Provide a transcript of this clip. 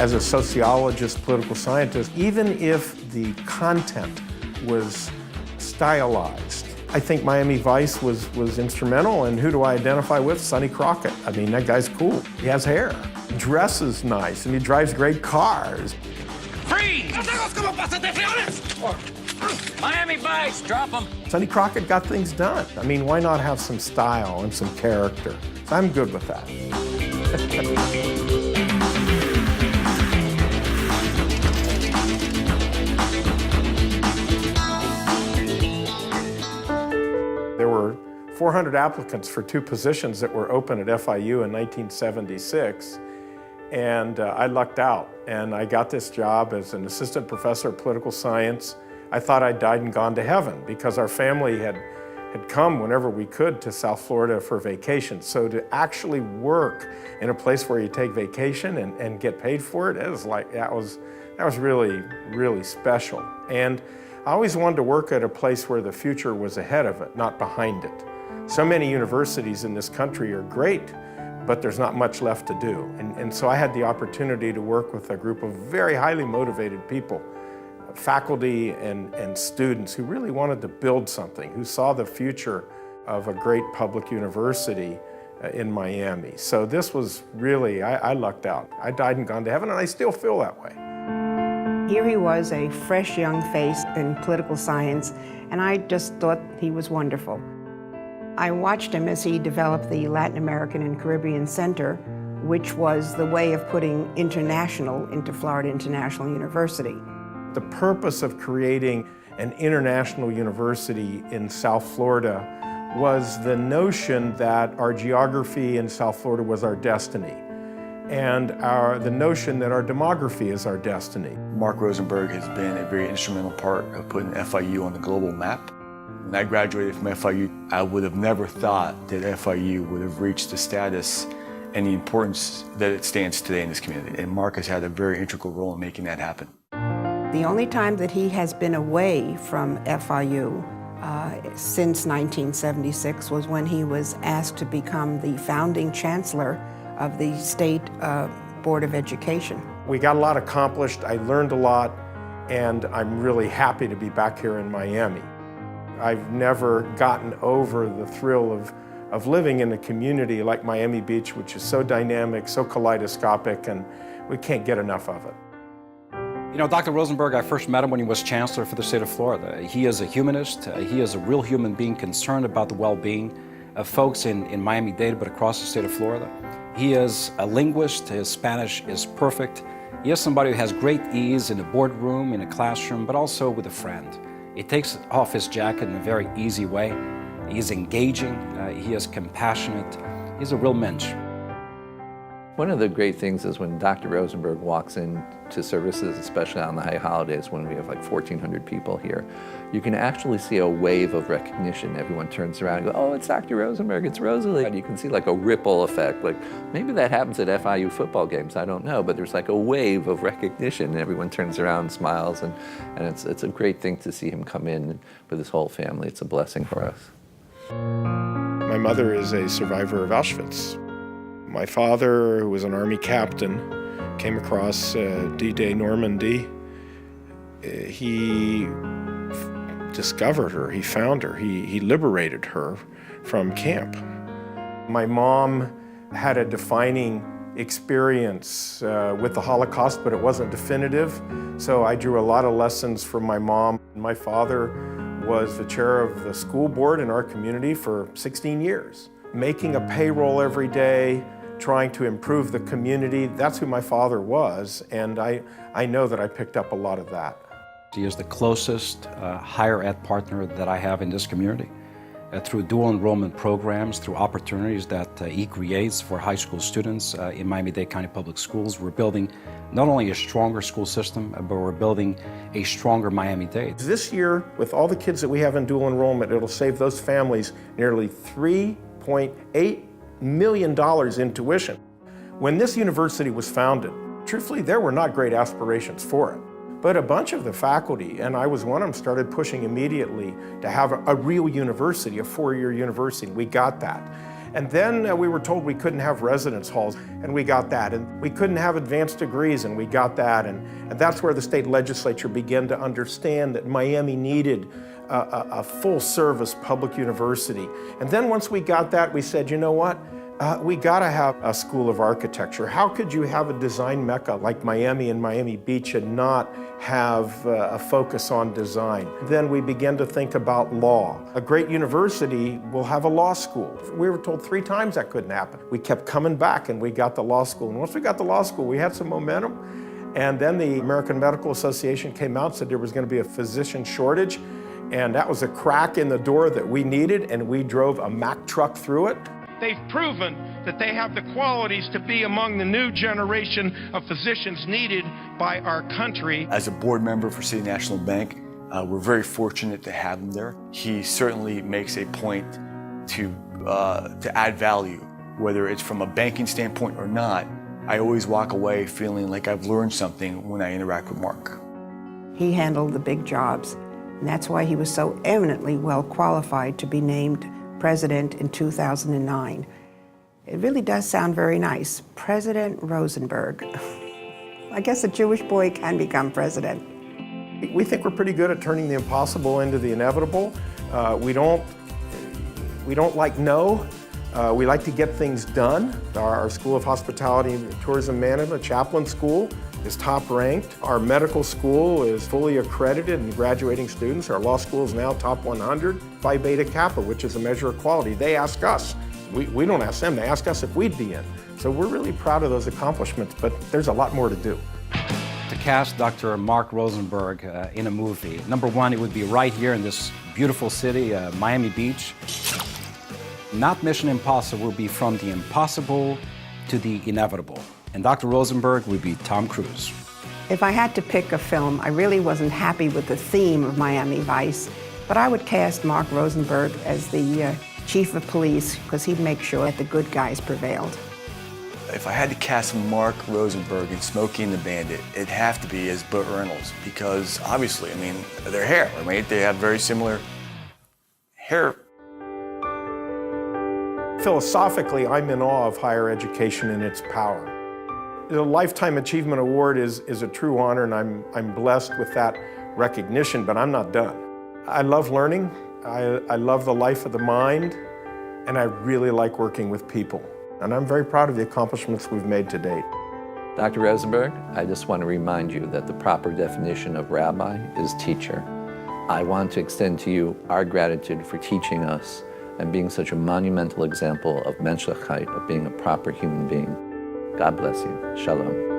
as a sociologist, political scientist, even if the content was stylized, I think Miami Vice was instrumental, and who do I identify with? Sonny Crockett. I mean, that guy's cool. He has hair, dresses nice, and he drives great cars. Freeze! Miami Vice, drop him. Sonny Crockett got things done. I mean, why not have some style and some character? So I'm good with that. There were 400 applicants for 2 positions that were open at FIU in 1976, and I lucked out, and I got this job as an assistant professor of political science. I thought I'd died and gone to heaven because our family had come whenever we could to South Florida for vacation. So to actually work in a place where you take vacation and get paid for it, that was really, really special. And I always wanted to work at a place where the future was ahead of it, not behind it. So many universities in this country are great, but there's not much left to do. And so I had the opportunity to work with a group of very highly motivated people, faculty and students who really wanted to build something, who saw the future of a great public university in Miami. So this was really, I lucked out. I died and gone to heaven, and I still feel that way. Here he was, a fresh young face in political science, and I just thought he was wonderful. I watched him as he developed the Latin American and Caribbean Center, which was the way of putting international into Florida International University. The purpose of creating an international university in South Florida was the notion that our geography in South Florida was our destiny, and the notion that our demography is our destiny. Mark Rosenberg has been a very instrumental part of putting FIU on the global map. When I graduated from FIU, I would have never thought that FIU would have reached the status and the importance that it stands today in this community. And Mark has had a very integral role in making that happen. The only time that he has been away from FIU since 1976 was when he was asked to become the founding chancellor of the State Board of Education. We got a lot accomplished, I learned a lot, and I'm really happy to be back here in Miami. I've never gotten over the thrill of living in a community like Miami Beach, which is so dynamic, so kaleidoscopic, and we can't get enough of it. You know, Dr. Rosenberg, I first met him when he was chancellor for the state of Florida. He is a humanist. He is a real human being concerned about the well-being of folks in Miami-Dade, but across the state of Florida. He is a linguist. His Spanish is perfect. He is somebody who has great ease in a boardroom, in a classroom, but also with a friend. He takes off his jacket in a very easy way. He's engaging. He is compassionate. He's a real mensch. One of the great things is when Dr. Rosenberg walks into services, especially on the high holidays when we have like 1,400 people here, you can actually see a wave of recognition. Everyone turns around and goes, "Oh, it's Dr. Rosenberg, it's Rosalie." And you can see like a ripple effect. Like maybe that happens at FIU football games, I don't know, but there's like a wave of recognition and everyone turns around and smiles, and it's a great thing to see him come in with his whole family. It's a blessing for us. My mother is a survivor of Auschwitz. My father, who was an Army captain, came across D-Day Normandy. He discovered her, he found her, he liberated her from camp. My mom had a defining experience with the Holocaust, but it wasn't definitive, so I drew a lot of lessons from my mom. My father was the chair of the school board in our community for 16 years. Making a payroll every day, trying to improve the community, that's who my father was, and I know that I picked up a lot of that. He is the closest higher ed partner that I have in this community. Through dual enrollment programs, through opportunities that he creates for high school students in Miami-Dade County Public Schools, we're building not only a stronger school system, but we're building a stronger Miami-Dade. This year, with all the kids that we have in dual enrollment, it'll save those families nearly $3.8 million in tuition. When this university was founded, truthfully, there were not great aspirations for it. But a bunch of the faculty, and I was one of them, started pushing immediately to have a real university, a 4-year university. We got that. And then we were told we couldn't have residence halls, and we got that. And we couldn't have advanced degrees, and we got that. And that's where the state legislature began to understand that Miami needed a full-service public university. And then once we got that, we said, you know what? We gotta have a school of architecture. How could you have a design mecca like Miami and Miami Beach and not have a focus on design? Then we began to think about law. A great university will have a law school. We were told 3 times that couldn't happen. We kept coming back and we got the law school. And once we got the law school, we had some momentum. And then the American Medical Association came out and said there was gonna be a physician shortage. And that was a crack in the door that we needed, and we drove a Mack truck through it. They've proven that they have the qualities to be among the new generation of physicians needed by our country. As a board member for City National Bank, we're very fortunate to have him there. He certainly makes a point to add value, whether it's from a banking standpoint or not. I always walk away feeling like I've learned something when I interact with Mark. He handled the big jobs, and that's why he was so eminently well qualified to be named president in 2009. It really does sound very nice. President Rosenberg. I guess a Jewish boy can become president. We think we're pretty good at turning the impossible into the inevitable. We don't like no. We like to get things done. Our School of Hospitality and Tourism Management, Chaplain School, is top ranked. Our medical school is fully accredited and graduating students. Our law school is now top 100. Phi Beta Kappa, which is a measure of quality, they ask us. We don't ask them, they ask us if we'd be in. So we're really proud of those accomplishments, but there's a lot more to do. To cast Dr. Mark Rosenberg in a movie, number one, it would be right here in this beautiful city, Miami Beach. Not Mission Impossible would be from the impossible to the inevitable. And Dr. Rosenberg would be Tom Cruise. If I had to pick a film, I really wasn't happy with the theme of Miami Vice, but I would cast Mark Rosenberg as the chief of police because he'd make sure that the good guys prevailed. If I had to cast Mark Rosenberg in Smokey and the Bandit, it'd have to be as Burt Reynolds because obviously, I mean, their hair, they have very similar hair. Philosophically, I'm in awe of higher education and its power. The Lifetime Achievement Award is a true honor, and I'm blessed with that recognition, but I'm not done. I love learning, I love the life of the mind, and I really like working with people. And I'm very proud of the accomplishments we've made to date. Dr. Rosenberg, I just want to remind you that the proper definition of rabbi is teacher. I want to extend to you our gratitude for teaching us and being such a monumental example of menschlichkeit, of being a proper human being. God bless you. Shalom.